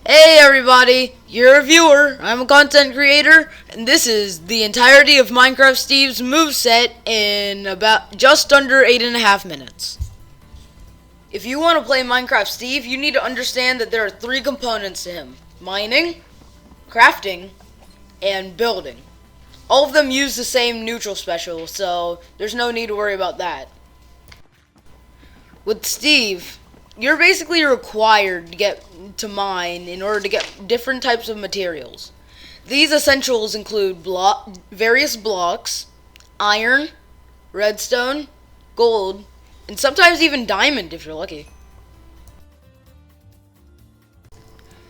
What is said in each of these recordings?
Hey everybody, you're a viewer, I'm a content creator, and this is the entirety of Minecraft Steve's moveset in about just under 8.5 minutes. If you want to play Minecraft Steve, you need to understand that there are three components to him: mining, crafting, and building. All of them use the same neutral special, so there's no need to worry about that. With Steve, you're basically required to get to mine in order to get different types of materials. These essentials include various blocks, iron, redstone, gold, and sometimes even diamond if you're lucky.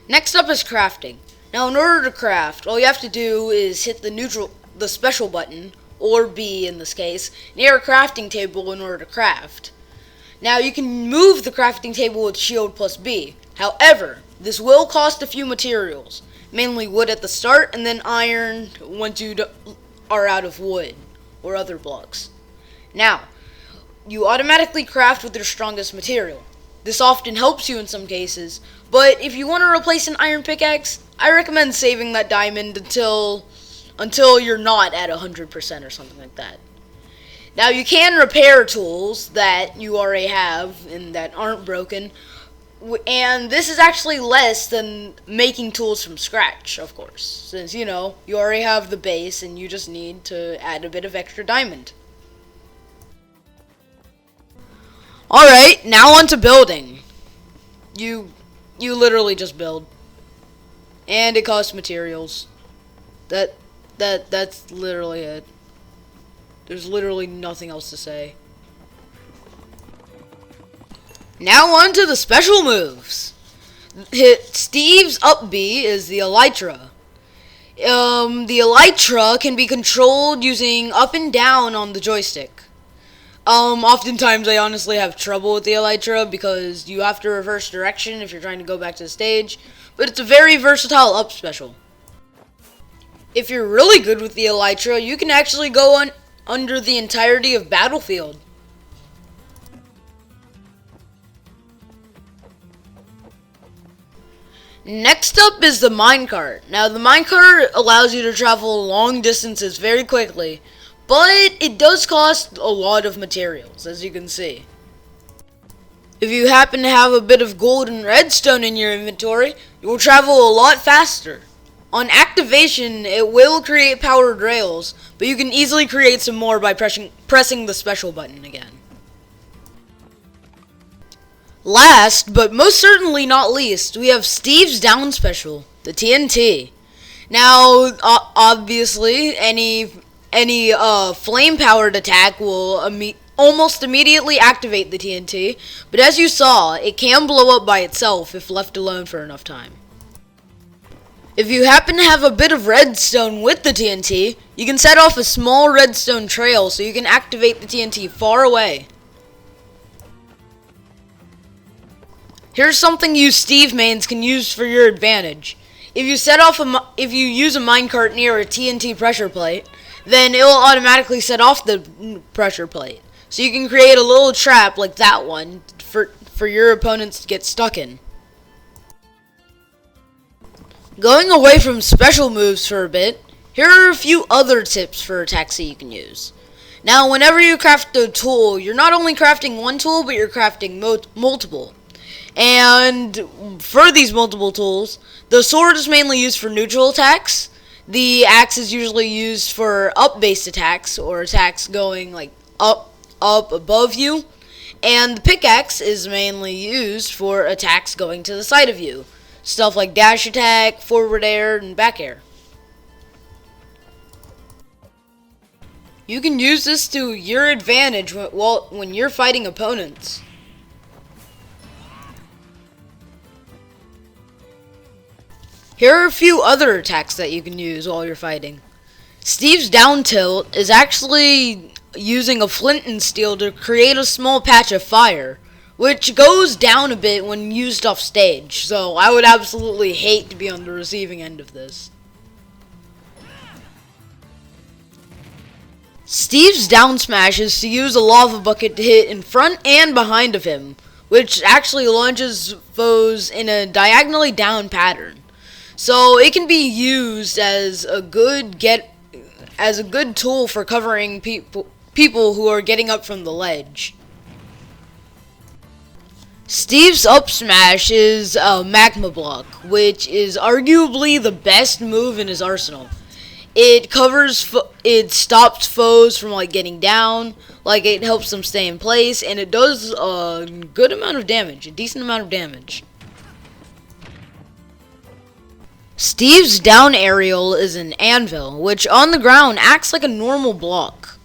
Next up is crafting. Now in order to craft, all you have to do is hit the special button, or B in this case, near a crafting table in order to craft. Now you can move the crafting table with shield plus B. However, this will cost a few materials, mainly wood at the start and then iron once you are out of wood or other blocks. Now, you automatically craft with your strongest material. This often helps you in some cases, but if you want to replace an iron pickaxe, I recommend saving that diamond until you're not at 100% or something like that. Now you can repair tools that you already have and that aren't broken, and this is actually less than making tools from scratch, of course, since you already have the base and you just need to add a bit of extra diamond. Alright, now on to building. You literally just build. And it costs materials. That's literally it. There's literally nothing else to say. Now on to the special moves. Steve's up B is the Elytra. The Elytra can be controlled using up and down on the joystick. Oftentimes I honestly have trouble with the Elytra because you have to reverse direction if you're trying to go back to the stage, but it's a very versatile up special. If you're really good with the Elytra, you can actually go under the entirety of Battlefield. Next up is the Minecart. Now the Minecart allows you to travel long distances very quickly, but it does cost a lot of materials, as you can see. If you happen to have a bit of gold and redstone in your inventory, you will travel a lot faster. On activation, it will create powered rails, but you can easily create some more by pressing the special button again. Last, but most certainly not least, we have Steve's down special, the TNT. Now, obviously, any flame-powered attack will almost immediately activate the TNT, but as you saw, it can blow up by itself if left alone for enough time. If you happen to have a bit of redstone with the TNT, you can set off a small redstone trail so you can activate the TNT far away. Here's something you Steve mains can use for your advantage. If you use a minecart near a TNT pressure plate, then it will automatically set off the pressure plate. So you can create a little trap like that one for your opponents to get stuck in. Going away from special moves for a bit, here are a few other tips for attacks that you can use. Now, whenever you craft a tool, you're not only crafting one tool, but you're crafting multiple. And for these multiple tools, the sword is mainly used for neutral attacks, the axe is usually used for up-based attacks, or attacks going like up above you, and the pickaxe is mainly used for attacks going to the side of you. Stuff like dash attack, forward air, and back air. You can use this to your advantage when you're fighting opponents. Here are a few other attacks that you can use while you're fighting. Steve's down tilt is actually using a flint and steel to create a small patch of fire, which goes down a bit when used off stage, so I would absolutely hate to be on the receiving end of this. Steve's down smash is to use a lava bucket to hit in front and behind of him, which actually launches foes in a diagonally down pattern. So it can be used as a good tool for covering people who are getting up from the ledge. Steve's up smash is a magma block, which is arguably the best move in his arsenal. It it stops foes from like getting down, like it helps them stay in place, and it does a good amount of damage, a decent amount of damage. Steve's down aerial is an anvil, which on the ground acts like a normal block.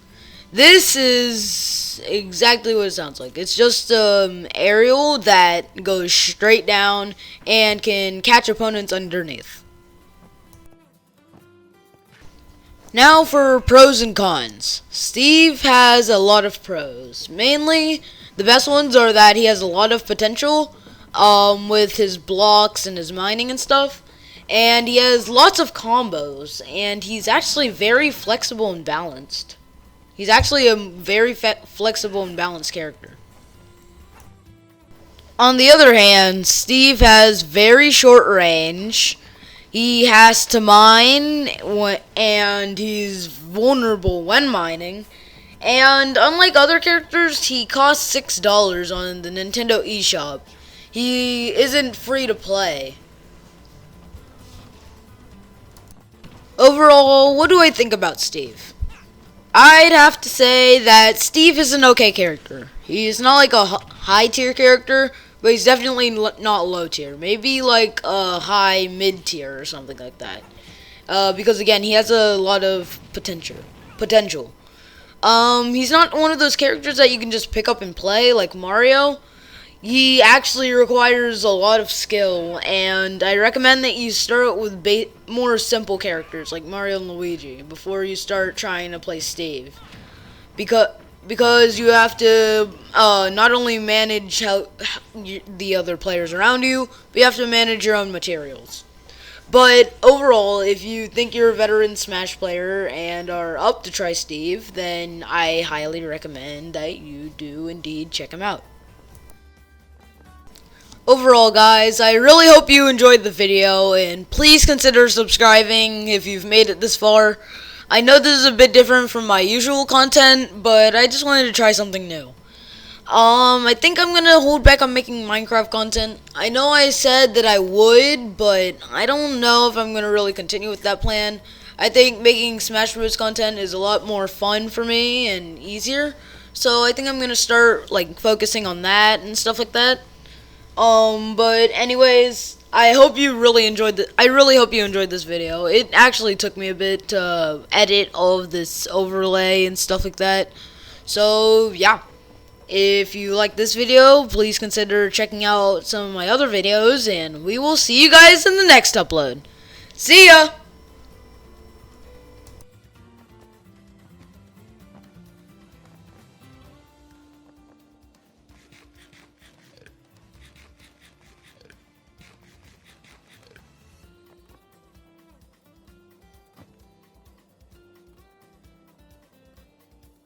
This is exactly what it sounds like. It's just an aerial that goes straight down and can catch opponents underneath. Now for pros and cons. Steve has a lot of pros. Mainly, the best ones are that he has a lot of potential with his blocks and his mining and stuff. And he has lots of combos, and he's actually very flexible and balanced. He's actually a very flexible and balanced character. On the other hand, Steve has very short range. He has to mine, and he's vulnerable when mining. And unlike other characters, he costs $6 on the Nintendo eShop. He isn't free to play. Overall, what do I think about Steve? I'd have to say that Steve is an okay character. He's not like a high tier character, but he's definitely not low tier. Maybe like a high mid tier or something like that. Because again, he has a lot of potential. He's not one of those characters that you can just pick up and play like Mario. He actually requires a lot of skill, and I recommend that you start with more simple characters like Mario and Luigi before you start trying to play Steve. Because you have to not only manage the other players around you, but you have to manage your own materials. But overall, if you think you're a veteran Smash player and are up to try Steve, then I highly recommend that you do indeed check him out. Overall, guys, I really hope you enjoyed the video, and please consider subscribing if you've made it this far. I know this is a bit different from my usual content, but I just wanted to try something new. I think I'm gonna hold back on making Minecraft content. I know I said that I would, but I don't know if I'm gonna really continue with that plan. I think making Smash Bros. Content is a lot more fun for me and easier, so I think I'm gonna start like focusing on that and stuff like that. But anyways, I hope you really enjoyed I really hope you enjoyed this video. It actually took me a bit to edit all of this overlay and stuff like that. So, yeah. If you like this video, please consider checking out some of my other videos, and we will see you guys in the next upload. See ya!